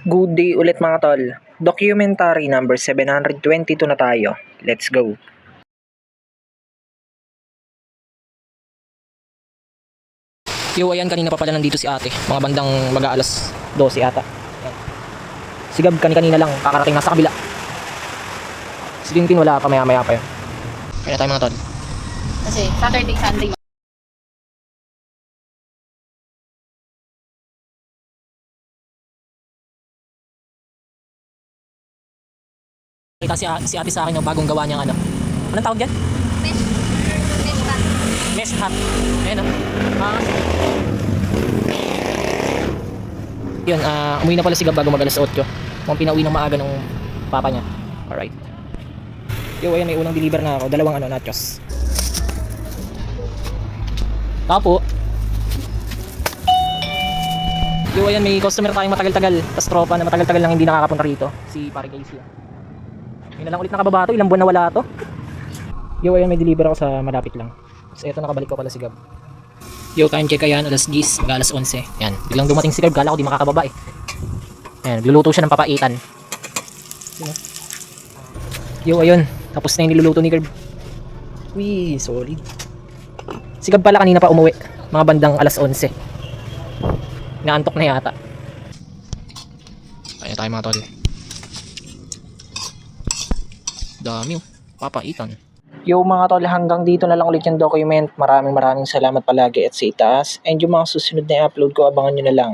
Good day ulit mga tol. Documentary number 722 na tayo. Let's go. Yo, ayan, kanina pa pala nandito si ate. Mga bandang mag-aalas 12 ata. Sigab kanina lang, kakarating na sa kabila. Si Tintin wala pa, maya pa yun. Kaya tayo mga tol. Kasi Saturday, Sunday. Kita si ate sa akin ng bagong gawa niyang ano. Anong tawag dyan? Mesh hat. Ayan o. Yun, umuwi na pala si Gab bago mag-alas 8. Mukhang pinauwi ng maaga ng papa niya. Alright. Yo, ayan, may unang deliver na ako. Dalawang nachos. Tapo. Yo, ayan, may customer tayong matagal-tagal. Tas tropa na matagal-tagal lang hindi nakakapunta rito. Si pare Casey. Yun na lang ulit nakababa to. Ilang buwan na wala to. Yo, ayan, may deliver ako sa malapit lang. So, eto, nakabalik ko pala si Gab. Yo, time check, ayan, alas 10, alas 11. Yan, biglang dumating si Gab, kala ko di makakababa eh. Ayan, luluto siya ng papaitan. Yo, ayun, tapos na yung niluluto ni Gab. Uy, solid. Si Gab pala kanina pa umuwi, mga bandang alas 11. Naantok na yata. Ayan tayo mga tol. Dami oh, papaitan. Yo mga tol, hanggang dito na lang ulit yung document. Maraming salamat palagi at sa itaas. And yung mga susunod na i-upload ko, abangan nyo na lang.